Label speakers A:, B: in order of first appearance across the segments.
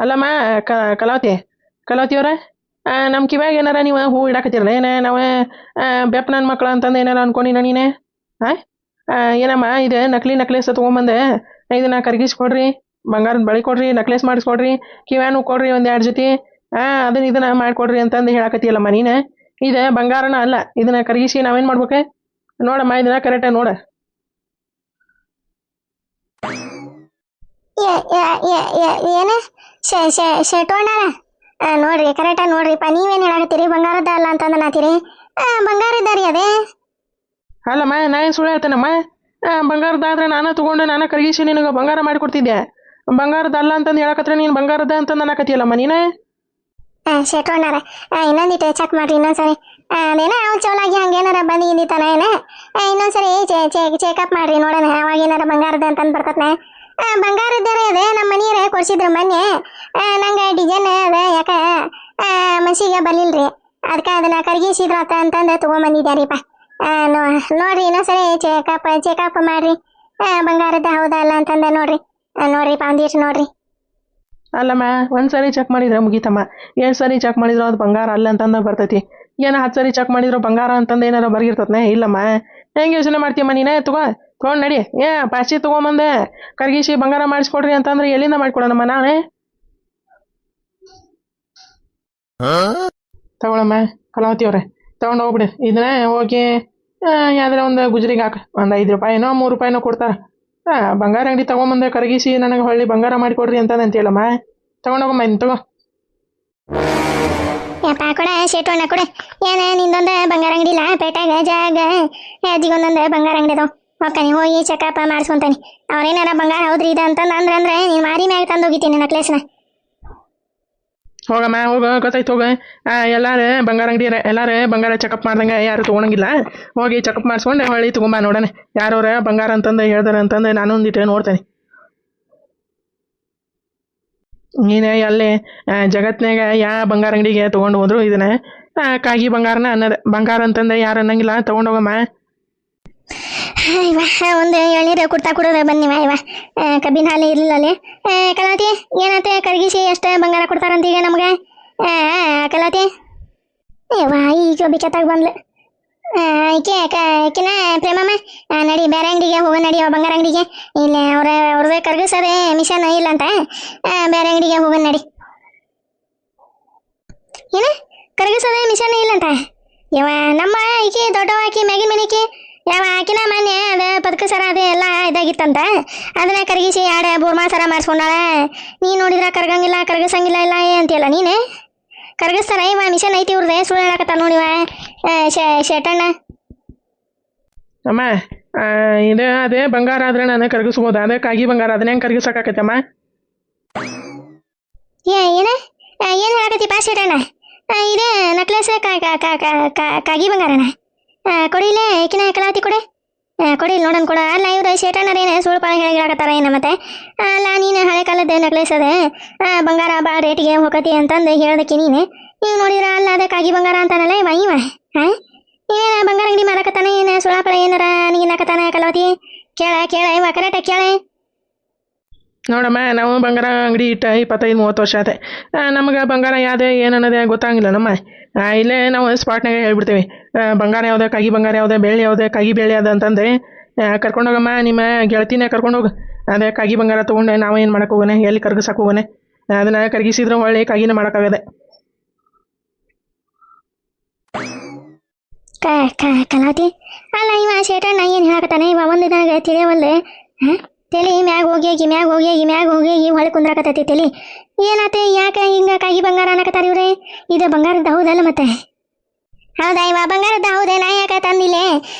A: ಅಲ್ಲಮ್ಮ ಕಲಾವತಿ ಕಲಾವತಿಯವ್ರ ನಮ್ಮ ಕಿವ್ಯಾಗ ಏನಾರ ನೀವು ಹೂ ಇಡಾಕತ್ತಿರಲ್ಲ ಏನ ನಾವು ಬೆಪ್ಪ ನನ್ನ ಮಕ್ಳು ಅಂತಂದು ಏನಾರ ಅನ್ಕೊಂಡಿನ ನೀನೆ ಹಾಂ ಏನಮ್ಮ ಇದು ನಕಲಿ ನಕ್ಲೇಸ್ ತೊಗೊಂಬಂದೆ ಇದನ್ನ ಕರ್ಗಿಸಿ ಕೊಡ್ರಿ ಬಂಗಾರದ ಬಳಿ ಕೊಡ್ರಿ ನಕ್ಲೇಸ್ ಮಾಡಿಸ್ಕೊಡ್ರಿ ಕಿವ್ಯಾನು ಕೊಡ್ರಿ ಒಂದು 2 ಜೊತೆ ಇದನ್ನ ಮಾಡಿಕೊಡ್ರಿ ಅಂತಂದು ಹೇಳಾಕತ್ತಿಯಲ್ಲಮ್ಮ ನೀನು ಇದು ಬಂಗಾರನ ಅಲ್ಲ ಇದನ್ನ ಕರ್ಗಿಸಿ ನಾವೇನು ಮಾಡ್ಬೇಕು ನೋಡಮ್ಮ ಇದನ್ನ ಕರೆಕ್ಟಾಗಿ ನೋಡ
B: ಏನು ಶೆಟೋಣಾರ ನೋಡ್ರಿ ಕರೆಕ್ಟಾಗಿ ನೋಡ್ರಿಪ್ಪ ನೀವೇನು ಹೇಳಾಕತ್ತೀರಿ ಬಂಗಾರದ ಅಲ್ಲ ಅಂತಂದು ನಾತೀರಿ ಬಂಗಾರದ ರೀ ಅದೇ
A: ಅಲ್ಲಮ್ಮ ನಾ ಏನು ಸುಳ್ಳು ಹೇಳ್ತೇನಮ್ಮ ಬಂಗಾರದಾದ್ರೆ ನಾನು ತೊಗೊಂಡು ನಾನು ಕರ್ಗಿಸಿ ನಿನಗೆ ಬಂಗಾರ ಮಾಡಿಕೊಡ್ತಿದ್ದೆ ಬಂಗಾರದ ಅಲ್ಲ ಅಂತಂದು ಹೇಳಕತ್ರ ನೀನು ಬಂಗಾರದ ಅಂತಂದು ಅನ್ನಕತ್ತಿಯಲ್ಲಮ್ಮ ನೀನು
B: ಶೆಟೋಣಾರ ಇನ್ನೊಂದಿಟ್ಟು ಚೆಕ್ ಮಾಡ್ರಿ ಇನ್ನೊಂದ್ಸರಿ ಅದೇನ ಅವ್ನು ಚೌಲಾಗಿ ಹಂಗೇನಾರ ಬಂದು ಹಿಂದಿತ್ತಾನ ಏನ ಇನ್ನೊಂದ್ಸರಿ ಚೆಕಪ್ ಮಾಡ್ರಿ ನೋಡೋಣ ಅವಾಗ ಏನಾರ ಬಂಗಾರದ ಅಂತಂದು ಬರ್ತತ್ನ ಬಂಗಾರದ್ದರೆ ಅದೇ ನಮ್ಮ ಮನೆಯವ್ರೆ ಕೊಡ್ಸಿದ್ರು ಮೊನ್ನೆ ನಂಗೆ ಡಿಸೈನ್ ಅದ ಯಾಕೆ ಮನ್ಸಿಗೆ ಬಲಿಲ್ರಿ ಅದಕ್ಕೆ ಅದನ್ನ ಕರ್ಗಿಸಿದ್ರತ್ತ ಅಂತಂದು ತೊಗೊಂಬಂದಿದ್ದಾರಿಪ್ಪ ನೋಡ್ರಿ ಇನ್ನೊಂದ್ಸರಿ ಚೆಕಪ್ ಮಾಡ್ರಿ ಬಂಗಾರದ ಹೌದಾ ಅಲ್ಲ ಅಂತಂದ ನೋಡ್ರಿಪ್ಪ ಒಂದಿಷ್ಟು ನೋಡ್ರಿ
A: ಅಲ್ಲಮ್ಮ ಒಂದು ಸರಿ ಚೆಕ್ ಮಾಡಿದ್ರೆ ಮುಗೀತಮ್ಮ 2 ಸರಿ ಚೆಕ್ ಮಾಡಿದ್ರು ಅದು ಬಂಗಾರ ಅಲ್ಲ ಅಂತಂದ ಬರ್ತೈತಿ ಏನು 10 ಸರಿ ಚೆಕ್ ಮಾಡಿದ್ರು ಬಂಗಾರ ಅಂತಂದು ಏನಾರ ಬರಗಿರ್ತತ್ನೆ ಇಲ್ಲಮ್ಮ ಹೆಂಗೆ ಯೋಚನೆ ಮಾಡ್ತೀಯಮ್ಮ ನೀನೇ ತೊಗೊಂಡು ನಡಿ ಪಾಚಿ ತೊಗೊಂಬಂದೆ ಕರ್ಗಿಸಿ ಬಂಗಾರ ಮಾಡಿಸ್ಕೊಡ್ರಿ ಅಂತಂದ್ರೆ ಎಲ್ಲಿಂದ ಮಾಡಿಕೊಡೋಣಮ್ಮ ನಾನೇ ತಗೊಳಮ್ಮ ಕಲಾವತಿ ಅವ್ರೆ ತೊಗೊಂಡು ಹೋಗ್ಬಿಡಿ ಇದನ್ನೇ ಹೋಗಿ ಯಾವ್ದಾರ ಒಂದು ಗುಜರಿಗೆ ಹಾಕ ಒಂದು 5 ರೂಪಾಯಿನೋ 3 ರೂಪಾಯಿನೋ ಕೊಡ್ತಾರೆ ಬಂಗಾರ ಅಂಗಡಿ ತೊಗೊಂಬಂದೆ ಕರಗಿಸಿ ನನಗೆ ಹೊಳ್ಳಿ ಬಂಗಾರ ಮಾಡಿಕೊಡ್ರಿ ಅಂತಂತೀಯಲ್ಲಮ್ಮ ತೊಗೊಂಡೋಗಮ್ಮ ಇನ್ನು ತಗೋ
B: ಯಪ್ಪ ಕೊಡ ಶೇಟೋಣ ಕೊಡ ಏನ ನಿಂದೊಂದು ಬಂಗಾರ ಅಂಗಡಿ ಇಲ್ಲ ಪೇಟೆಗೆ ಜಾಗ ಅಜ್ಜಿಗೊಂದೊಂದು ಬಂಗಾರ ಅಂಗಡಿ ಅದಾವ ಹೋಗ್ತಾನೆ ಹೋಗಿ ಚೆಕಪ್ ಮಾಡಿಸ್ಕೊಂತಾನೆ ಅವ್ರೇನಾರ ಬಂಗಾರ ಹೌದ್ರಿ ಇದು ಅಂತಂದ್ರೆ ನೀನು ಮಾರಿ ಮ್ಯಾಗ ತಂದು ಹೋಗಿತೀನಿ ನಕ್ಲೇಸ್ನ
A: ಹೋಗಮ್ಮ ಹೋಗ ಗೊತ್ತಾಯ್ತು ಹೋಗ ಎಲ್ಲಾರು ಬಂಗಾರ ಅಂಗಡಿ ಎಲ್ಲಾರು ಬಂಗಾರ ಚೆಕಪ್ ಮಾಡ್ದಂಗೆ ಯಾರು ತೊಗೊಳಂಗಿಲ್ಲ ಹೋಗಿ ಚೆಕಪ್ ಮಾಡಿಸ್ಕೊಂಡು ಹೊಳ್ಳಿ ತೊಗೊಂಬ ನೋಡೋಣ ಯಾರವ್ರ ಬಂಗಾರ ಅಂತಂದು ಹೇಳ್ದಾರ ಅಂತಂದು ನಾನು ಒಂದಿಟ್ಟು ನೋಡ್ತೇನೆ ನೀನು ಅಲ್ಲಿ ಜಗತ್ನಾಗ ಯಾವ ಬಂಗಾರ ಅಂಗಡಿಗೆ ತೊಗೊಂಡು ಹೋದ್ರು ಇದನ್ನ ಕಾಗಿ ಬಂಗಾರನ ಅನ್ನೋದು ಬಂಗಾರ ಅಂತಂದು ಯಾರು ಅನ್ನಂಗಿಲ್ಲ ತೊಗೊಂಡೋಗಮ್ಮ
B: ಇವ ಒಂದು ಎಳ್ನೀರು ಕುಡ್ತಾ ಕುಡಿದ್ರೆ ಬನ್ನಿವ ಇವ ಕಬ್ಬಿನ ಹಾಲು ಇರಲಿಲ್ಲ ಅಲ್ಲಿ ಕಲಾವತಿ ಏನತ್ತೆ ಕರ್ಗಿಸಿ ಎಷ್ಟು ಬಂಗಾರ ಕೊಡ್ತಾರಂತ ಈಗ ನಮ್ಗೆ ಕಲಾವತಿ ಇವ ಈಗ ಬಿಚ್ಚತ್ತಾಗ ಬಂದ್ಲು ಈಕಿನ ಪ್ರೇಮಮ್ಮ ನಡಿ ಬೇರೆ ಅಂಗಡಿಗೆ ಹೋಗ ನಡಿ ಬಂಗಾರ ಅಂಗಡಿಗೆ ಇಲ್ಲಿ ಅವ್ರದ್ದು ಕರ್ಗಿಸೋದೇ ಮಿಷನ್ ಇಲ್ಲ ಅಂತ ಬೇರೆ ಅಂಗಡಿಗೆ ಹೋಗ ನಡಿ ಏನ ಕರ್ಗಿಸೋದೇ ಮಿಷನ್ ಇಲ್ಲಂತ ಇವ ನಮ್ಮ ಈಕಿ ದೊಡ್ಡವ ಆಕಿ ಮ್ಯಾಗಿನ ಮನೆಕಿ ಯಾವ ಆಕಿನ ಮೊನ್ನೆ ಅದು ಪದಕ ಸರ ಅದು ಎಲ್ಲ ಇದಾಗಿತ್ತಂತ ಅದನ್ನ ಕರಗಿಸಿ 2 ಬೂರ್ಮಾ ಸರ ಮಾಡಿಸ್ಕೊಂಡಾಳ ನೀನು ನೋಡಿದ್ರೆ ಕರ್ಗಂಗಿಲ್ಲ ಕರ್ಗಿಸಂಗಿಲ್ಲ ಇಲ್ಲ ಅಂತೀಯಲ್ಲ ನೀನು ಕರ್ಗಿಸ್ತಾರ ಇವ ಮಿಷನ್ ಐತಿ ಇವ್ರದೆ ಸುಳ್ಳು ಹೇಳಕತ್ತ ನೋಡಿವ ಶೇಟಣ್ಣ
A: ಅಮ್ಮ ಇದು ಅದೇ ಬಂಗಾರ ಆದ್ರೆ ನಾನು ಕರ್ಗಿಸ್ಬೋದು ಅದೇ ಕಾಗಿ ಬಂಗಾರ ಅದನ್ನ ಹೆಂಗೆ ಕರ್ಗಿಸೋಕಾಕತ್ತಮ್ಮ
B: ಏನು ಹೇಳಕತ್ತಿಪ್ಪ ಶೇಟಣ್ಣ ಇದು ನಕ್ಲೇಸ್ ಕಾಗಿ ಬಂಗಾರನ ಕೊಡಿಲೇ ಏಕಿನ ಕಲಾವತಿ ಕೊಡೆ ಕೊಡಿಲ್ಲ ನೋಡೋಣ ಕೊಡ ಅಲ್ಲ ಇವ್ರು ಶೇಟಣ್ಣರೇನು ಸುಳ್ಳು ಪಾಳ ಹೇಳಾಕತ್ತಾರ ಏನು ಮತ್ತೆ ಅಲ್ಲ ನೀನು ಹಳೆ ಕಾಲದ ನಕ್ಲೇಸ್ ಅದೇ ಬಂಗಾರ ಭಾಳ ರೇಟಿಗೆ ಹೋಗತಿ ಅಂತಂದು ಹೇಳೋದಕ್ಕೆ ನೀವು ನೋಡಿದ್ರ ಅಲ್ಲ ಅದಕ್ಕಾಗಿ ಬಂಗಾರ ಅಂತಾನಲ್ಲ ಇವ ಹಾಂ ಏನ ಬಂಗಾರ ಅಂಗಡಿ ಮಾರಕತ್ತಾನ ಏನು ಸುಳ್ಳಾಪಳ ಏನಾರ ನೀನಾಕತ್ತಾನ ಕಲಾವತಿ ಕೇಳ ಇವ ಕರೆಕ್ಟಾಗಿ ಕೇಳೆ
A: ನೋಡಮ್ಮ ನಾವು ಬಂಗಾರ ಅಂಗಡಿ ಇಟ್ಟ 25-30 ವರ್ಷ ಆಯ್ತು ನಮ್ಗೆ ಬಂಗಾರ ಯಾವುದೇ ಏನನ್ನೋದೇ ಗೊತ್ತಾಗಿಲ್ಲ ನಮ್ಮ ಇಲ್ಲೇ ನಾವು ಸ್ಪಾಟ್ನಾಗ ಹೇಳ್ಬಿಡ್ತೀವಿ ಬಂಗಾರ ಯಾವುದೇ ಕಾಗಿ ಬಂಗಾರ ಯಾವುದೇ ಬೆಳ್ಳಿ ಯಾವುದೇ ಕಾಗಿ ಬೆಳ್ಳಿ ಅದ ಅಂತಂದು ಕರ್ಕೊಂಡೋಗಮ್ಮ ನಿಮ್ಮ ಗೆಳತಿನೇ ಕರ್ಕೊಂಡೋಗು ಅದೇ ಕಾಗಿ ಬಂಗಾರ ತೊಗೊಂಡು ನಾವು ಏನು ಮಾಡಕ್ಕೆ ಹೋಗೋಣ ಎಲ್ಲಿ ಕರ್ಗಿಸಕ್ಕೆ ಹೋಗೋಣ ಅದನ್ನು ಕರ್ಗಿಸಿದ್ರೆ ಹೊಳ್ಳಿ ಕಾಗಿನ ಮಾಡೋಕ್ಕಾಗದೆ
B: ಕಲಾವತಿ ಅಲ್ಲ ಇವ ಶೇಟಣ್ಣ ಏನು ಹೇಳಕತ್ತಾನೆ ಇವ ಒಂದು ದಿನ ತಿಳಿಯವಲ್ಲೆ ತಲೆ ಮ್ಯಾಗ ಹೋಗಿ ಹೊಳೆ ಕುಂದ್ರಾಕತ್ತೈತಿ ತಲೆ ಏನಾತೆ ಯಾಕೆ ಹಿಂಗೆ ಕಾಗಿ ಬಂಗಾರ ಅನ್ನಕತ್ತಾರ ಇವ್ರೆ ಇದು ಬಂಗಾರದ ಹೌದಲ್ಲ ಮತ್ತೆ ಹೌದಾ ಇವ ಬಂಗಾರದ ಹೌದೇ ನಾ ಯಾಕೆ ತಂದಿಲ್ಲೇ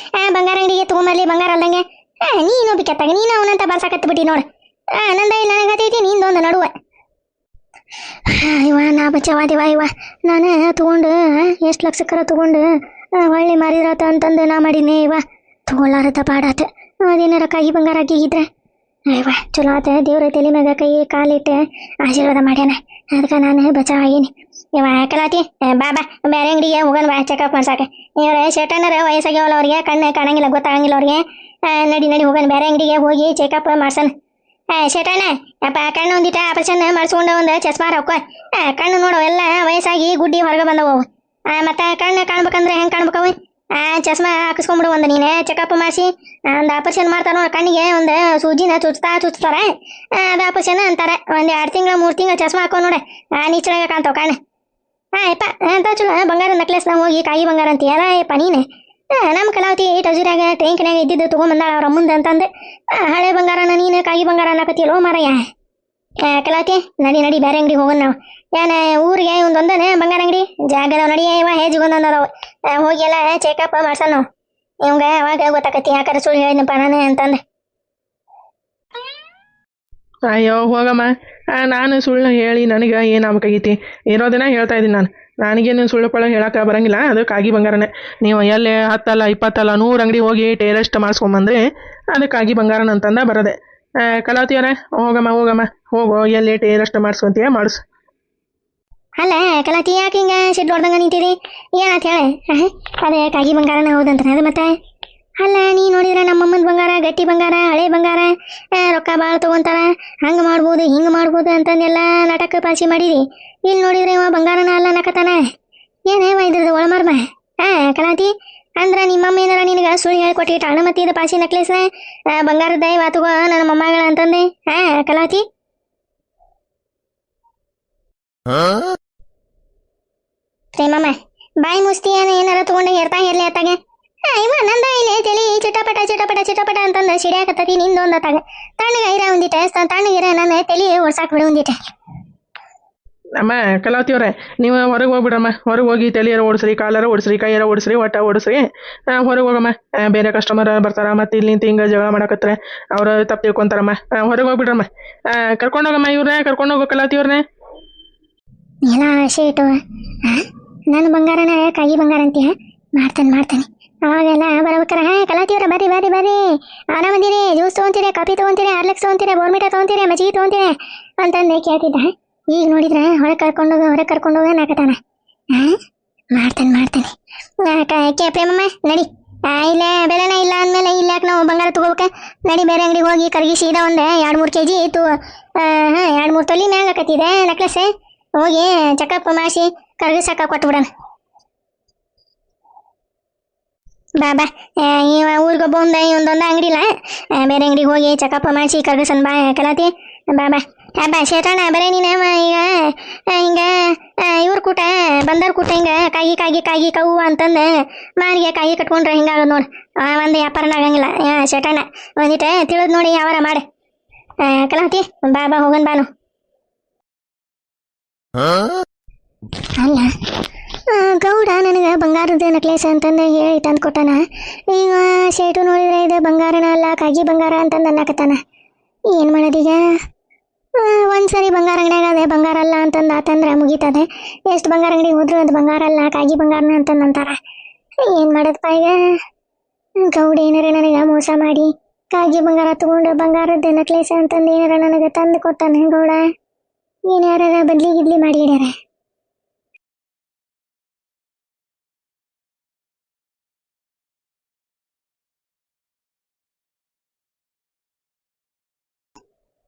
B: ಬಂಗಾರ ಅಂಗಡಿಗೆ ತೊಗೊಂಬರ್ಲಿ ಬಂಗಾರ ಅಲ್ದಂಗೆ ನೀನು ಬಿಕ್ಕತ್ತಾಗ ನೀನು ಅವನಂತ ಬರ್ಸಾಕತ್ತು ಬಿಟ್ಟು ನೋಡು ನಂದ ಇಲ್ಲ ನನಗತೈತಿ ನಿಂದೊಂದು ನಡುವೆ ಇವ ನಾ ಬಚ್ಚವಾದಿವ ಇವ ನಾನು ತೊಗೊಂಡು ಎಷ್ಟು ಲಕ್ಷಕ್ಕರ ತೊಗೊಂಡು ಹೊಳ್ಳಿ ಮಾರಿದ್ರತ ಅಂತಂದು ನಾ ಮಾಡೀನಿ ಇವ ತೊಗೊಳ್ಳಾರತ ಪಾಡಾತ ಅದೇನಾರ ಕಾಗಿ ಬಂಗಾರ ಆಗಿದ್ರೆ ಇವ ಚಲೋ ಆತ ದೇವ್ರ ತಲೆ ಮ್ಯಾಗ ಕೈ ಕಾಲಿಟ್ಟು ಆಶೀರ್ವಾದ ಮಾಡ್ಯಾನ ಅದಕ್ಕೆ ನಾನು ಬಚಾವಾಗೀನಿ ಇವ ಕಲಾತಿ ಬಾಬಾ ಬೇರೆ ಅಂಗಡಿಗೆ ಹೋಗೋಣ ಬಾ ಚೆಕಪ್ ಮಾಡ್ಸಾಕ ಇವ್ರ ಶೇಟಣ್ಣರ ವಯಸ್ಸಾಗ್ಯಾವಲ್ಲ ಅವ್ರಿಗೆ ಕಣ್ಣು ಕಾಣಂಗಿಲ್ಲ ಗೊತ್ತಾಗಂಗಿಲ್ಲ ಅವ್ರಿಗೆ ನಡಿ ಹೋಗೋಣ ಬೇರೆ ಅಂಗಡಿಗೆ ಹೋಗಿ ಚೆಕಪ್ ಮಾಡ್ಸೋಣ ಶೇಟಣ್ಣ ಯಪ್ಪ ಕಣ್ಣು ಒಂದಿಟ ಆಪರೇಷನ್ ಮಾಡಿಸ್ಕೊಂಡು ಒಂದು ಚಸ್ಮಾ ರೊಕ್ಕ ಕಣ್ಣು ನೋಡು ಎಲ್ಲ ವಯಸ್ಸಾಗಿ ಗುಡ್ಡಿ ಹೊರಗೆ ಬಂದವು ಮತ್ತೆ ಕಣ್ಣು ಕಾಣ್ಬೇಕಂದ್ರೆ ಹೆಂಗೆ ಕಾಣ್ಬೇಕವ ಚಸ್ಮಾ ಹಾಕಿಸ್ಕೊಂಬಿಡು ಒಂದು ನೀನೆ ಚೆಕಪ್ ಮಾಡಿಸಿ ಒಂದು ಆಪರೇಷನ್ ಮಾಡ್ತಾರ ನೋಡಿ ಕಣ್ಣಿಗೆ ಒಂದು ಸೂಜಿನ ಚುಚ್ತಾರೆ ಅದು ಆಪರೇಷನ್ ಅಂತಾರೆ ಒಂದು 2 ತಿಂಗಳು 3 ತಿಂಗಳು ಚಸ್ಮಾ ಹಾಕೋ ನೋಡೆ ನೀಚಳಾಗ ಕಾಣ್ತಾವ ಕಣ್ಣು ಯಪ್ಪ ಅಂತ ಚಲೋ ಬಂಗಾರ ನೆಕ್ಲೆಸ್ ನಾವು ಹೋಗಿ ಕಾಯಿ ಬಂಗಾರ ಅಂತೀಯಲ್ಲ ಯಪ್ಪ ನೀನೆ ನಮ್ಮ ಕಲಾವತಿ ಟಜುರಾಗ ಟ್ಯಾಂಕ್ನಾಗ ಇದ್ದಿದ್ದು ತೊಗೊಂಬಂದಾಳ ಅವ್ರ ಮುಂದೆ ಅಂತಂದು ಹಳೆ ಬಂಗಾರನ ನೀನು ಕಾಯಿ ಬಂಗಾರ ಅನ್ನಕತ್ತಿಯಲ್ಲೋ ಮಾರಯ್ಯ ಕಲಾವತಿ ನಡಿ ಬೇರೆ ಅಂಗಡಿಗೆ ಹೋಗೋಣ ನಾವು ಏನ ಊರಿಗೆ ಒಂದೊಂದನೇ ಬಂಗಾರ ಅಂಗಡಿ ಜಾಗದವ್ ನಡಿ ಇವ ಹೇಜಿಗೊಂದೊಂದದಾವ ಹೋಗಿ ಎಲ್ಲ ಚೆಕಪ್ ಮಾಡ್ಸೋಣ ನಾವು ಇವಂಗ ಅವಾಗ ಗೊತ್ತಾಕತಿ ಯಾಕಾರ ಸುಳ್ಳು ಹೇಳಿದ್ನಪ್ಪ ನಾನು ಅಂತಂದು
A: ಅಯ್ಯೋ ಹೋಗಮ್ಮ ನಾನು ಸುಳ್ಳು ಹೇಳಿ ನನಗೆ ಏನಾಗಬೇಕಾಗೈತಿ ಇರೋದನ್ನ ಹೇಳ್ತಾ ಇದ್ದೀನಿ ನನಗೇನು ಸುಳ್ಳು ಪಳ್ಳು ಹೇಳಕ್ಕೆ ಬರಂಗಿಲ್ಲ ಅದು ಕಾಗಿ ಬಂಗಾರನೇ ನೀವು ಎಲ್ಲೇ 10 ಅಲ್ಲ 20 ಅಲ್ಲ 100 ಅಂಗಡಿ ಹೋಗಿ ಟೇರೆಸ್ಟ್ ಮಾಡಿಸ್ಕೊಂಬಂದ್ರೆ ಅದು ಕಾಗಿ ಬಂಗಾರನ ಅಂತಂದ ಬರೋದೆ ಕಲಾವತಿಯವರೇ ಹೋಗಮ್ಮ ಹೋಗೋ ಎಲ್ಲಿ ಟೇರೆಸ್ಟ್ ಮಾಡಿಸ್ಕೊಂತೀಯ ಮಾಡಿಸು
B: ಅಲ್ಲ ಕಲಾವತಿ ಯಾಕೆ ಹಿಂಗೆ ಸಿಟ್ಟು ಹೊಡ್ದಂಗೆ ನಿಂತೀರಿ ಏನಂತ ಹೇಳಿ ಅದೇ ಕಾಗಿ ಬಂಗಾರನ ಹೌದಂತ ಅದು ಮತ್ತೆ ಅಲ್ಲ ನೀ ನೋಡಿದ್ರೆ ನಮ್ಮಮ್ಮನ ಬಂಗಾರ ಗಟ್ಟಿ ಬಂಗಾರ ಹಳೆ ಬಂಗಾರ ರೊಕ್ಕ ಭಾಳ ತೊಗೊಂತಾರ ಹಂಗೆ ಮಾಡ್ಬೋದು ಹಿಂಗೆ ಮಾಡ್ಬೋದು ಅಂತಂದೆಲ್ಲ ನಾಟಕ ಪಾಸಿ ಮಾಡಿರಿ ಇಲ್ಲಿ ನೋಡಿದ್ರೆ ಇವ ಬಂಗಾರನ ಅಲ್ಲ ನಕತಾನ ಏನೇವ ಇದ್ರದ್ದು ಒಳಮರ್ಮ ಕಲಾವತಿ ಅಂದ್ರೆ ನಿಮ್ಮಮ್ಮ ಏನಾರ ನಿನಗೆ ಸುಳ್ಳು ಹೇಳ್ಕೊಟ್ಟಿಟ್ಟು ಹಣ ಮತ್ತೆ ಇದು ಪಾಸಿ ನೆಕ್ಲೆಸ್ ಬಂಗಾರದ ವಾತುಗೋ ನನ್ನ ಮೊಮ್ಮಗಳ ಅಂತಂದೆ ಕಲಾವತಿ ಪ್ರೇಮಮ್ಮ ಬಾಯಿ ಮುಸ್ತಿ ಏನಾರ ತಗೊಂಡು ಹೇರ್ತಾ ಹೇರ್ಲಿ ಅತ್ತಾಗೆ ಇವ ನಂದ ಇಲ್ಲಿ ತಲಿ ಚಿಟಪಟ ಅಂತಂದು ಸಿಡಿಯಾಕತ್ತತಿ ನಿಂದೊಂದು ಅತ್ತಾಗ ತಣ್ಣಗೆ ಐರ ಒಂದಿಟ್ಟೆ ತಣ್ಣಗಿರ ನನ್ನ ತಲಿ ಓಡ್ಸಾಕ್ ಬಿಡು ಒಂದಿಟ್ಟೆ
A: ಅಮ್ಮ ಕಲಾವತಿಯವರೇ ನೀವು ಹೊರಗೆ ಹೋಗ್ಬಿಡಮ್ಮ ಹೊರಗೆ ಹೋಗಿ ತಲೆಯಾರ ಓಡಿಸ್ರಿ ಕಾಲಾರ ಓಡಿಸ್ರಿ ಕೈಯಾರ ಓಡಿಸ್ರಿ ಒಟ್ಟ ಓಡಿಸ್ರಿ ಹೊರಗೆ ಹೋಗಮ್ಮ ಬೇರೆ ಕಸ್ಟಮರ್ ಬರ್ತಾರ ಮತ್ತೆ ಇಲ್ಲಿ ನಿಂತು ಹಿಂಗೆ ಜಗಳ ಮಾಡಕತ್ತಾರೆ ಅವ್ರು ತಪ್ಪು ತಿಳ್ಕೊಂತಾರಮ್ಮ ಹೊರಗೆ ಹೋಗ್ಬಿಡ್ರಮ್ಮ ಕರ್ಕೊಂಡೋಗಮ್ಮ ಇವ್ರನ್ನೇ ಕರ್ಕೊಂಡೋಗೋ ಕಲಾವತಿಯವ್ರನ್ನೇ
B: ಎಲ್ಲ ಶೇಟು ನನ್ನ ಬಂಗಾರನ ಕಾಯಿ ಬಂಗಾರ ಅಂತೀಯ ಮಾಡ್ತಾನೆ ಅವಾಗೆಲ್ಲ ಬರ್ಬೇಕಾರ ಕಲಾವತಿಯವ್ರ ಬರ್ರಿ ಆರಾಮದಿರಿ ಜ್ಯೂಸ್ ತೊಗೊಂತೀರಿ ಕಾಫಿ ತೊಗೊಂತೀರಿ ಹಾರ್ಲಿಕ್ಸ್ ತೊಗೊಂತೀರಿ ಬೋರ್ಮಿಟಾ ತೊಗೊಂತೀರಿ ಮಜ್ಜಿಗೆ ತೊಗೊಂತೀರಿ ಅಂತಂದು ಕೇಳ್ತಿದ್ದ ಈಗ ನೋಡಿದ್ರೆ ಹೊರಗೆ ಕರ್ಕೊಂಡೋಗ ನಾಕತಾನ ಮಾಡ್ತಾನೆ ಪ್ರೇಮಮ್ಮ ನಡಿ ಇಲ್ಲೇ ಬೆಲೆನ ಇಲ್ಲ ಅಂದಮೇಲೆ ಇಲ್ಲ ಯಾಕೆ ನಾವು ಬಂಗಾರ ತಗೋಬೇಕ ನಡಿ ಬೇರೆ ಅಂಗಡಿಗೆ ಹೋಗಿ ಕರ್ಗಿ ಸೀದಾ ಒಂದು 2-3 kg ಇತ್ತು 2-3 ತೊಲಿ ಮ್ಯಾಂಗ ಆಕತ್ತಿದೆ ನೆಕ್ಲೆಸ್ ಹೋಗಿ ಚೆಕಪ್ ಮಾಡಿಸಿ ಕರ್ಗಿಸಾಕ ಕೊಟ್ಬಿಡೋಣ ಬಾ ಇವ ಊರಿಗೊಬ್ಬ ಒಂದೊಂದು ಅಂಗಡಿ ಇಲ್ಲ ಬೇರೆ ಅಂಗಡಿಗೆ ಹೋಗಿ ಚೆಕಪ್ ಮಾಡಿಸಿ ಕರ್ಗಿಸನ್ ಬಾ ಕಲಾತಿ ಬಾ ಶೇಟಣ್ಣ ಬರೀ ನೀನು ಈಗ ಹಿಂಗೆ ಇವ್ರ ಕೂಟ ಬಂದವ್ರ ಕೂಟ ಹಿಂಗೆ ಕಾಗಿ ಕವು ಅಂತಂದು ಮಾರಿಗೆ ಕಾಯಿ ಕಟ್ಕೊಂಡ್ರೆ ಹಿಂಗಾಗೋದು ನೋಡಿ ಒಂದು ವ್ಯಾಪಾರನ ಆಗಂಗಿಲ್ಲ ಶೇಟಣ್ಣ ಒಂದಿಟ್ಟು ತಿಳಿದು ನೋಡಿ ಯಾವಾರ ಮಾಡಿ ಕಲಾವತಿ ಬಾ ಹೋಗನ್ ಬಾನು ಅಲ್ಲ ಗೌಡ ನನಗೆ ಬಂಗಾರದ ನೆಕ್ಲೇಸ್ ಅಂತಂದು ಹೇಳಿ ತಂದು ಕೊಟ್ಟಾನ ಈಗ ಶೇಟು ನೋಡಿದ್ರೆ ಇದು ಬಂಗಾರನ ಅಲ್ಲ ಕಾಗಿ ಬಂಗಾರ ಅಂತಂದು ಅನ್ನಕತ್ತಾನ ಏನು ಮಾಡೋದೀಗ ಒಂದ್ಸರಿ ಬಂಗಾರ ಅಂಗಡಿಯಾಗ ಅದೇ ಬಂಗಾರ ಅಲ್ಲ ಅಂತಂದು ಆತಂದ್ರೆ ಮುಗೀತದೆ ಎಷ್ಟು ಬಂಗಾರ ಅಂಗಡಿಗೆ ಹೋದ್ರು ಅದು ಬಂಗಾರ ಅಲ್ಲ ಕಾಗಿ ಬಂಗಾರನ ಅಂತಂದು ಅಂತಾರ ಏನು ಮಾಡೋದಪ್ಪ ಈಗ ಗೌಡ ಏನಾರ ನನಗೆ ಮೋಸ ಮಾಡಿ ಕಾಗಿ ಬಂಗಾರ ತಗೊಂಡು ಬಂಗಾರದ ನೆಕ್ಲೇಸ್ ಅಂತಂದು ಏನಾರ ನನಗೆ ತಂದು ಕೊಟ್ಟಾನ ಗೌಡ ಏನು ಯಾರ ಬದ್ಲಿ ಮಾಡಿ ಇಡ್ಯಾರ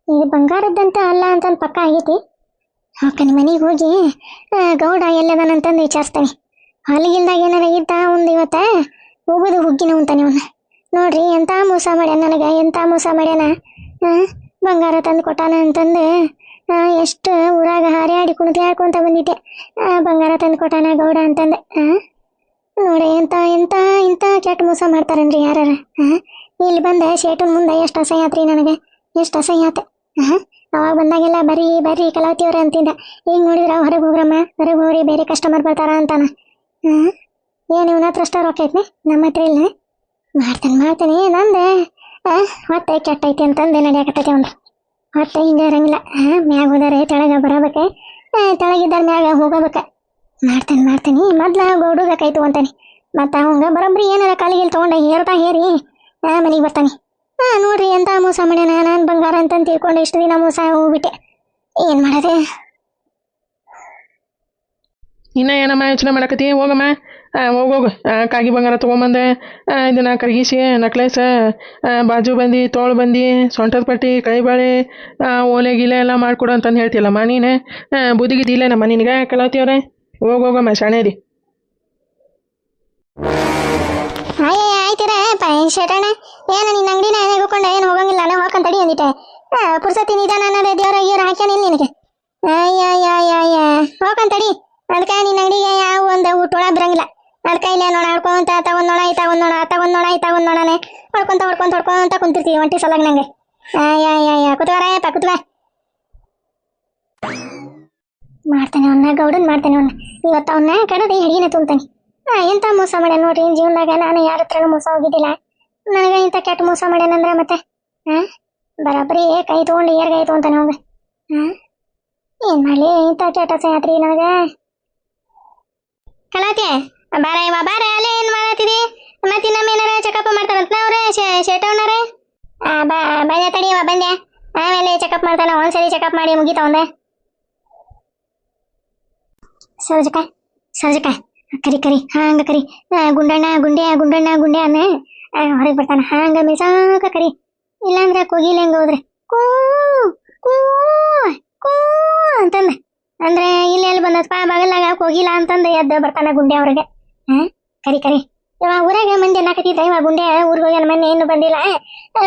B: ಇದು ಬಂಗಾರದ್ದಂತ ಅಲ್ಲ ಅಂತಂದು ಪಕ್ಕ ಆಗೈತಿ ಅಕ್ಕನ ಮನೆಗೆ ಹೋಗಿ ಗೌಡ ಎಲ್ಲದನಂತಂದು ವಿಚಾರಿಸ್ತಾನೆ ಹೊಲಿಗಿಲ್ದಾಗ ಏನಾರ ಇದ್ದ ಒಂದು ಇವತ್ತ ಹೋಗೋದು ಹುಗ್ಗಿನ ಅಂತಾನೆ ಅವನ್ನ ನೋಡ್ರಿ ಎಂಥ ಮೋಸ ಮಾಡ್ಯಾನ ನನಗೆ ಎಂಥ ಮೋಸ ಮಾಡ್ಯಾನ ಬಂಗಾರ ತಂದು ಕೊಟ್ಟಾನ ಅಂತಂದು ಎಷ್ಟು ಊರಾಗ ಹಾರ್ಯಾಡಿ ಕುಣಿದ್ಯಾಡ್ಕೊಂತ ಬಂದಿದ್ದೆ ಬಂಗಾರ ತಂದು ಕೊಟ್ಟಾನ ಗೌಡ ಅಂತಂದು ನೋಡಿ ಇಂಥ ಕೆಟ್ಟ ಮೋಸ ಮಾಡ್ತಾರನ್ರಿ ಯಾರ ಇಲ್ಲಿ ಬಂದ ಶೇಟನ್ ಮುಂದೆ ಎಷ್ಟು ಅಸಹ್ಯ ಆತ್ರಿ ನನಗೆ ಎಷ್ಟು ಅಸಹ್ಯ ಆತ ಅವಾಗ ಬಂದಾಗೆಲ್ಲ ಬರ್ರಿ ಕಲಾವತಿಯವ್ರ ಅಂತಿದ್ದ ಈಗ ನೋಡಿದ್ರ ಹೊರಗೆ ಹೊರಗೆ ಹೋಗ್ರಿ ಬೇರೆ ಕಸ್ಟಮರ್ ಬರ್ತಾರ ಅಂತಾನ ಏನು ಇವನ ಹತ್ರ ಅಷ್ಟ ರೊಕ್ಕ ಐತ್ನೆ ನಮ್ಮ ಹತ್ರ ಇಲ್ಲ ಮಾಡ್ತಾನೆ ನಂದೆ ಹೊಟ್ಟೆ ಕೆಟ್ಟೈತಿ ಅಂತಂದೆ ನಡೆಯಾಕತ್ತೈತೆ ಒಂದು ಹೊಟ್ಟೆ ಹಿಂಗೆ ಇರಂಗಿಲ್ಲ ಮ್ಯಾಗ ಹೋದರೆ ತೆಳಗ ಬರಬೇಕೆ ತೆಳಗಿದ್ದಾರ ಮ್ಯಾಗ ಹೋಗಬೇಕ ಮಾಡ್ತಾನೆ ಮೊದ್ಲ ಗೌಡುಗಾಯ್ತು ಅಂತಾನೆ ಮತ್ತು ಅವಂಗ ಬರೋಬ್ರಿ ಏನಾರ ಕಾಲಿಗೆ ತೊಗೊಂಡ ಹೇರಿ ಮನೆಗೆ ಬರ್ತಾನೆ ನೋಡ್ರಿ ಎಂತ ಮೋಸ ಮಾಡ್ಯಾನ ನಾನು ಬಂಗಾರ ಅಂತಂದು ತಿಳ್ಕೊಂಡು ಇಷ್ಟು ದಿನ ಮೋಸ ಹೋಗ್ಬಿಟ್ಟೆ ಏನು ಮಾಡೋದೆ
A: ಇನ್ನ ಏನಮ್ಮ ಯೋಚನೆ ಮಾಡಕತ್ತಿ ಹೋಗಮ್ಮ ಹೋಗೋಗು ಕಾಗಿ ಬಂಗಾರ ತೊಗೊಂಬಂದೆ ಇದನ್ನ ಕರಗಿಸಿ ನಕ್ಲೇಸ ಬಾಜು ಬಂದಿ ತೋಳು ಬಂದಿ ಸೊಂಟದ ಪಟ್ಟಿ ಕೈ ಬಾಳೆ ಓಲೆ ಗಿಲೆ ಎಲ್ಲ ಮಾಡಿಕೊಡು ಅಂತಂದು ಹೇಳ್ತಿಯಲ್ಲಮ್ಮ ನೀನು ಬುದ್ಧಿಗಿದ್ದಿಲ್ಲೇನಮ್ಮ ನಿನಗೆ ಕಲಾವತಿಯವ್ರೆ ಹೋಗೋಗಮ್ಮ ಶಾಣೇರಿ.
B: ಆಯ್ತೀರ ಶೇಟಣ್ಣ ಏನು ನಿನ್ನ ಅಂಗಡಿನ ಹೋಗ್ಕೊಂಡೆ ಏನು ಹೋಗಂಗಿಲ್ಲ ನಾವು ಹೋಗ್ಕೊಂಡ್ ತಡಿ ಅಂದಿಟ್ಟೆ ಪುರ್ಸತಿ ನಿಧಾನ ಅನ್ನೋದೇ ದೇವ್ರ ಇವ್ರು ಹಾಕ್ಯಾನಿಲ್ಲ ನಿನಗೆ ಅಯ್ಯ ಹೋಗ್ಕೊಂಡ್ ತಡಿ ಅದಕ್ಕೆ ನಿನ್ನ ಅಂಗಡಿಗೆ ಯಾವ ಒಂದು ಊಟ ಬರಂಗಿಲ್ಲ ಅದಕ್ಕೆ ಇಲ್ಲೇ ನೋಡ ಆಡ್ಕೊಂತ ತಗೊಂಡ್ ನೋಡನೆ ಹೊಡ್ಕೊಂತ ಕುಂತಿರ್ತೀವಿ ಒಂಟಿ ಸಲಾಗ ನಂಗೆ ಅಯ್ಯ ಕುತ್ವಾರಪ್ಪ ಕುತ್ವಾ ಮಾಡ್ತಾನೆ ಅವನ್ನ ಗೌಡನ್ ಮಾಡ್ತಾನೆ ಅವನ್ನ ಇವತ್ತು ಅವನ್ನ ಕಡದೆ ಹಿಡಿನ ತುಂಬ್ತಾನೆ ಎಂತ ಮೋಸ ಮಾಡ್ಯಾನ ನೋಡ್ರಿ ಜೀವನದಾಗ ನಾನು ಯಾರ ಹತ್ರನೂ ಮೋಸ ಹೋಗಿದ್ದಿಲ್ಲ ನನಗೆ ಇಂಥ ಕೆಟ್ಟ ಮೋಸ ಮಾಡ್ಯಾನಂದ್ರ ಮತ್ತೆ ಬರಾಬರಿ ಕೈ ತಗೊಂಡು ಏರ್ಗೈ ತಗೊಂತಾನೆ ಅವಾಗ ಏನ್ ಮಾಡ್ಲಿ ಇಂಥ ಕೆಟ್ಟ ಆತ್ರಿ ನನಗೆ ಕಲಾತೆ ಬಾರ ಇವ ಬಾರ ಅಲ್ಲೇ ಏನ್ ಮಾಡತ್ತಿದಿ ಮತ್ತೆ ನಮ್ಮ ಏನಾರ ಚೆಕಪ್ ಮಾಡ್ತಾರಂತ ಅವ್ರೆ ಶೇಟವಣ್ಣರೇ ಬಂದೆ ತಡಿ ಇವ ಬಂದೆ ಆಮೇಲೆ ಚೆಕಪ್ ಮಾಡ್ತಾನ ಒಂದ್ಸರಿ ಚೆಕಪ್ ಮಾಡಿ ಮುಗಿತಾವಂದೆ ಸರ್ಜಕ ಕರಿ ಹಂಗ ಕರಿ ಗುಂಡಣ್ಣ ಗುಂಡೆ ಅನ್ನೆ ಹೊರಗೆ ಬರ್ತಾನ ಹಂಗ ಮಿಸಾಕ ಕರಿ ಇಲ್ಲಾಂದ್ರೆ ಕೋಗಿಲೆ ಹೆಂಗ ಹೋದ್ರೆ ಕೂ ಕೂ ಕೂ ಅಂತಂದ ಅಂದ್ರೆ ಇಲ್ಲಿ ಬಂದಪ್ಪ ಬಗಲಾಗ ಕೋಗಿಲ ಅಂತಂದ ಎದ್ದ ಬರ್ತಾನ ಗುಂಡೆ ಅವ್ರಿಗೆ ಕರಿ ಇವಾಗ ಊರಾಗ ಮಂದಿ ಅನ್ನಕತ್ತಿದ್ರೆ ಇವಾಗ ಗುಂಡೆ ಊರಿಗೆ ಹೋಗ್ಯಾನ ಮೊನ್ನೆ ಏನು ಬಂದಿಲ್ಲ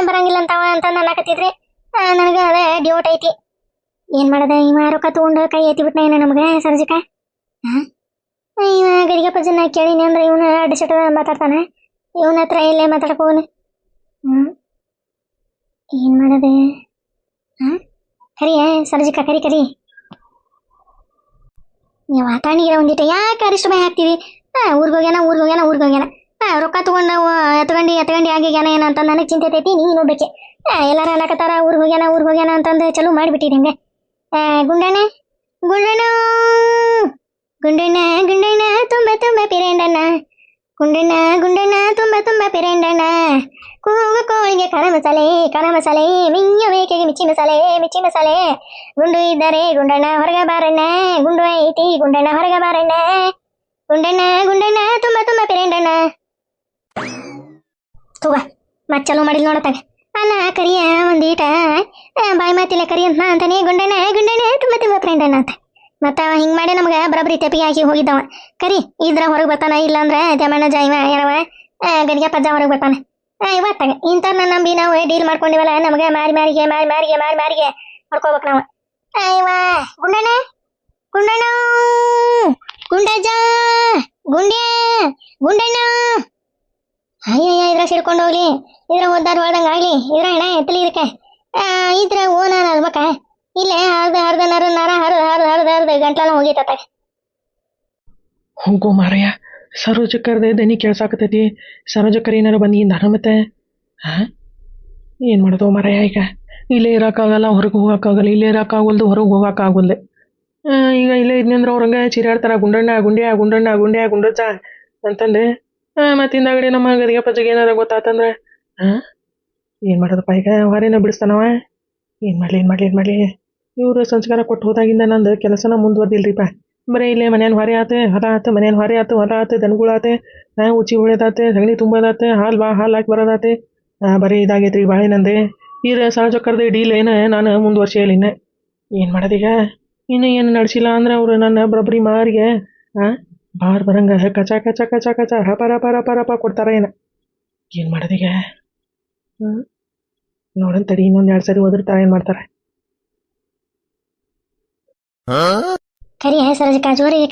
B: ಬರಂಗಿಲ್ಲ ಅಂತವ ಅಂತಂದು ಅನ್ನಕತ್ತಿದ್ರೆ ನನಗೆ ಅದೇ ಡ್ಯೂಟ್ ಐತಿ ಏನ್ ಮಾಡದ ಇವ ರೊಕ್ಕ ತಗೊಂಡು ಕೈ ಎತ್ತಿ ಬಿಟ್ನ ಏನ ನಮ್ಗೆ ಸರ್ಜಕ ಇವ ಗಡಿಗಪ್ಪ ಜನ ಕೇಳಿನಿ ಅಂದ್ರೆ ಇವನ ಅಡ್ಡಸಟ ಮಾತಾಡ್ತಾನೆ ಇವನ ಹತ್ರ ಇಲ್ಲೇ ಮಾತಾಡ್ಕೋನೆ ಏನ್ ಮಾಡದೆ ಕರಿಯ ಸರ್ಜಿಕ ಕರಿ ನೀವು ಆತಾಣಿಗಿರ ಒಂದಿಟ್ಟು ಯಾಕೆ ಅರಿಷ್ಟು ಭಯ ಹಾಕ್ತೀವಿ ಊರ್ಗೋಗ್ಯಾನ ರೊಕ್ಕ ತಗೊಂಡು ಎತ್ಗಂಡಿ ಆಗಿಗ್ಯಾನ ಏನ ಅಂತ ನನಗೆ ಚಿಂತೆ ಐತಿ ನೀನು ಬೇಕೆ ಎಲ್ಲಾರ ಅನ್ನಕತ್ತಾರ ಊರ್ಗೋಗ್ಯಾನ ಅಂತಂದು ಚಲೋ ಮಾಡಿಬಿಟ್ಟಿದ್ದೆ ಗುಂಡಣ್ಣ ತುಂಬ ಪಿರೇಂಡಣ್ಣ ಗುಂಡಣ್ಣ ತುಂಬ ಪಿರೇಂಡಣ್ಣ ಕೂಗು ಕೋಳಿಗೆ ಕಣ ಮಸಾಲೆ ಮಿಂಜ ಮೇಕೆಗೆ ಮಿಚ್ಚಿ ಮಸಾಲೆ ಗುಂಡು ಇದ್ದರೆ ಗುಂಡಣ್ಣ ಹೊರಗ ಬಾರಣ್ಣ ಗುಂಡು ಐತಿ ಗುಂಡಣ್ಣ ಹೊರಗ ಬಾರಣ್ಣ ಗುಂಡಣ್ಣ ತುಂಬ ಪಿರೇಂಡಣ್ಣ ತೂಗ ಮತ್ ಚಲೋ ಮಾಡಿಲ್ ನೋಡತ್ತಾಗ ಅಲ್ಲ ಕರಿಯ ಒಂದೀಟ ಬಾಯಿ ಮಾತಿಲ್ಲ ಕರಿ ಅಂತ ಅಂತಾನೆ ಗುಂಡಣ್ಣ ತುಂಬ ಪಿರೇಂಡಣ್ಣ ಅಂತ ಮತ್ತ ಹಿಂಗ್ ಮಾಡಿ ನಮ್ಗೆ ಬರಬರಿ ತೆಪಿಗೆ ಹಾಕಿ ಹೋಗಿದ್ದವ ಕರಿ ಇದ್ರ ಹೊರಗೆ ಬರ್ತಾನ ಇಲ್ಲಾಂದ್ರೆ ಜಮಣ್ಣ ಜಾಯಿವ ಏನವ ಗಡಿಗೆ ಪಜ್ಜ ಹೊರಗೆ ಬರ್ತಾನ ಇವತ್ತಾಗ ಇಂಥವ್ರನ್ನ ನಂಬಿ ನಾವು ಡೀಲ್ ಮಾಡ್ಕೊಂಡಿವಲ್ಲ ನಮ್ಗೆ ಮಾರಿಗೆ ಹೊಡ್ಕೋಬೇಕು ನಾವು ಇವ ಗುಂಡಣ್ಣ ಗುಂಡಜ್ಜ ಗುಂಡಣ್ಣ ಅಯ್ಯಯ್ಯ ಇದ್ರ ಸಿಡ್ಕೊಂಡು ಹೋಗ್ಲಿ ಇದ್ರ ಓದಾರ ಹೊಳ್ದಂಗ ಆಗ್ಲಿ ಇದ್ರ ಹೆಣ ಎತ್ತಲಿ ಇದಕ್ಕೆ ಇದ್ರ ಓನ ಅಲ್ಬೇಕ ಇಲ್ಲೇ ಹರ್ದ ನರ ಹರ್ದ ಗಂಟ್ಲ ಹೋಗಿತ್ತ
A: ಹೋಗೋ ಮಾರಯ್ಯ ಸರೋಜಕ್ಕರ್ದೆ ದನಿ ಕೇಳ್ಸಾಕತೈತಿ ಸರೋಜಕ್ಕರ್ ಏನಾರು ಬಂದಿದ್ದಾನ ಮತ್ತೆ ಏನು ಮಾಡೋದು ಮಾರಯ್ಯ ಈಗ ಇಲ್ಲೇ ಇರೋಕ್ಕಾಗಲ್ಲ ಹೊರಗೆ ಹೋಗೋಕ್ಕಾಗಲ್ಲ ಇಲ್ಲೇ ಇರೋಕ್ಕಾಗಲ್ದು ಹೊರಗೆ ಹೋಗೋಕ್ಕಾಗಲ್ದೆ ಈಗ ಇಲ್ಲೇ ಇದ್ನಂದ್ರೆ ಅವ್ರಂಗೆ ಚಿರಾಡ್ತಾರ ಗುಂಡಜ್ಜ ಅಂತಂದೆ ಮತ್ತು ಹಿಂದಾಗಡೆ ನಮ್ಮ ಗದಿಗೆ ಪಜ್ಜಗೆ ಏನಾರ ಗೊತ್ತಾತಂದ್ರೆ ಏನು ಮಾಡೋದಪ್ಪ ಈಗ ಹೊರೇನ ಬಿಡಿಸ್ತಾನವ ಏನು ಮಾಡಲಿ ಇವರು ಸಂಸ್ಕಾರ ಕೊಟ್ಟು ಹೋದಾಗಿಂದ ನಂದು ಕೆಲಸನ ಮುಂದುವರ್ದಿಲ್ರಿಪ್ಪ ಬರೀ ಇಲ್ಲೇ ಮನೇನು ಹೊರೆ ಆತೆ ಹೊರ ಆತು ದನಗಳಾತೆ ಉಚ್ಚಿ ಹೊಳೆದಾತೆ ಸಗಣಿ ತುಂಬೋದಾತೆ ಹಾಲು ಹಾಕಿ ಬರೋದಾತೆ ಬರೀ ಇದಾಗೈತ್ರಿ ಭಾಳ ನಂದೆ ಈಗ ಸಹಜಕ್ಕರ್ದೆ ಡೀಲ್ ನಾನು ಮುಂದುವರ್ಸಿಲ್ಲ ಇನ್ನು ಏನು ಮಾಡೋದೀಗ ಇನ್ನು ಏನು ನಡೆಸಿಲ್ಲ ಅಂದ್ರೆ ಅವರು ನನ್ನ ಬರಬರಿ ಮಾರಿಗೆ ಬರಂಗ ಕಚ ರಪ ಕೊಡ್ತಾರ ಏನು ಮಾಡೋದೀಗ ನೋಡನ್ ತಡಿ ಇನ್ನೊಂದು 2 ಸರಿ ಓದಿರ್ತಾರ ಏನು ಮಾಡ್ತಾರೆ
B: ಕರಿ ಸರೋಜಕ್ಕ ಜೋರಿಗೆ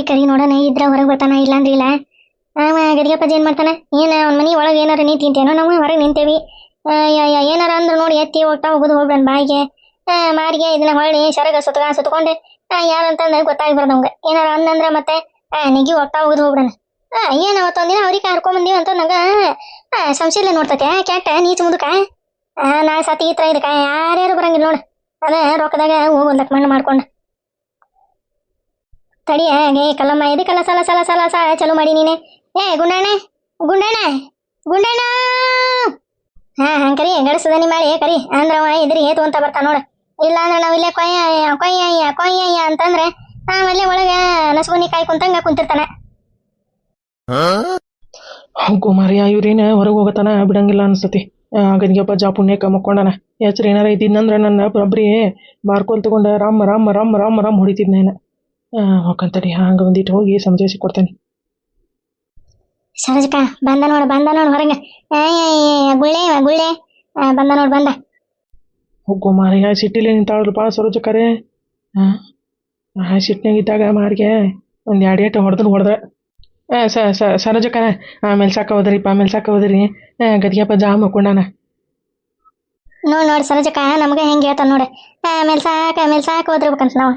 B: ಕರಿ ನೋಡೋಣ ಇದ್ರ ಹೊರಗೆ ಬರ್ತಾನ ಇಲ್ಲಾಂದ್ರೆ ಇಲ್ಲ ಗಡಿಗಪ್ಪ ಏನ್ ಮಾಡ್ತಾನ ಅವ್ನ ಮನಿ ಒಳಗೆ ಏನಾರ ನಿಂತೇನೋ ನಾವು ಹೊರಗೆ ನಿಂತೇವಿ ಏನಾರ ಅಂದ್ರೆ ನೋಡಿ ಎತ್ತಿ ಹೋಗೋದು ಹೋಗ್ಬಿಡನ್ ಬಾಯಿಗೆ ಮಾರಿಗೆ ಇದನ್ನ ಹೊಳ್ಳಿ ಸರಗ ಸುತ್ಕೊಂಡು ಯಾರಂತಂದ್ರೆ ಗೊತ್ತಾಗ್ಬಾರ್ದು ನಮ್ಗೆ ಏನಾರ ಅಂದಂದ್ರೆ ಮತ್ತೆ ನಿಗಿ ಹೋಗೋದು ಹೋಗ್ಬಿಡಣ ಏನ್ ಅವತ್ತೊಂದಿನ ಅವ್ರಿಗೆ ಕರ್ಕೊಂಬಂದಿವಿ ಅಂತ ನಂಗೆ ಸಂಶಯ ನೋಡ್ತತೆ ಕೆಟ್ಟ ನೀಚ ಮುದುಕ ನಾಳೆ ಸತಿ ಇತ್ರ ಇದಕ್ಕ ಯಾರ್ಯಾರು ಬರಂಗಿಲ್ಲ ನೋಡು ಅದೇ ರೊಕ್ಕದಾಗ ಹೋಗೋದಕ್ಕೆ ಮಣ್ಣು ಮಾಡ್ಕೊಂಡು ತಡಿ ಕಲ್ಲಮ್ಮ ಇದಕ್ಕೆಲ್ಲ ಸಲ ಚಲೋ ಮಾಡಿ ನೀನೆ ಗುಂಡಣ್ಣ ಕರಿ ಗಡಸದ ನೀ ಮಾಡಿ ಕರಿ ಅಂದ್ರ ಇದ್ರಿ ಏತು ಅಂತ ಬರ್ತಾ ನೋಡ ಇಲ್ಲ ಅಂದ್ರೆ ನಾವ್ ಇಲ್ಲೇ ಕೊಯ್ಯ ಅಂತಂದ್ರೆ ಆಮೇಲೆ ಒಳಗೆ ನಸ್ಗುನಿ ಕಾಯಿ ಕುಂತಂಗ ಕುಂತಿರ್ತಾನ.
A: ಹೋಗು ಮಾರಿಯ ಇವ್ರೇನ ಹೊರಗೆ ಹೋಗತಾನ ಬಿಡಂಗಿಲ್ಲ ಅನ್ಸತಿ. ಗದಿಗೆಪ್ಪ ಜಾ ಪುಣ್ಯಕ್ಕೆ ಮಕ್ಕೊಂಡಾನ. ಹೆಸ್ರು ಏನಾರ ಇದ್ದಿದ್ನಂದ್ರೆ ನನ್ನ ಬಬ್ರಿ ಬಾರ್ಕೋಲ್ ತಗೊಂಡ ರಾಮ್ ರಾಮ್ ರಾಮ್ ರಾಮ್ ರಾಮ್ ಹೊಡಿತಿದ್ನೇನ. ಹೋಗಂತಡಿ ಹಂಗೆ ಒಂದಿಟ್ಟು ಹೋಗಿ ಸಮಜಾಯಿಸಿ ಕೊಡ್ತೇನೆ.
B: ಸರೋಜಕ್ಕ ಬಂದ ನೋಡು ಹೊರಗೆ. ಗುಳ್ಳೆ ಗುಳ್ಳೆ ಬಂದ ನೋಡು ಬಂದ.
A: ಹೋಗು ಮಾರಿಯ ಸಿಟ್ಟಿಲಿ ನಿಂತಾಳ್ರಪ್ಪ ಸರೋಜಕ್ಕರೆ. ಸಿಟ್ಟಿನಾಗಿದ್ದಾಗ ಮಾರಿಗೆ ಒಂದು 2 ಏಟು ಹೊಡೆದ್ರೆ ಸರೋಜಕ್ಕ ಮೆಲ್ಸಾಕ ಹೋದ್ರಿಪ್ಪ ಮೆಲ್ಸಾಕ ಹೋದ್ರಿ. ಗದಿಗೆಪ್ಪ ಜಾ ಮಕ್ಕೊಂಡಾನ.
B: ನೋಡ್ ಸರೋಜಕ್ಕ ನಮ್ಗೆ ಹೆಂಗೆ ಹೇಳ್ತಾನ ನೋಡು. ಮೆಲ್ಸಾಕ ಹೋದ್ರಬೇಕಂತ ನಾವು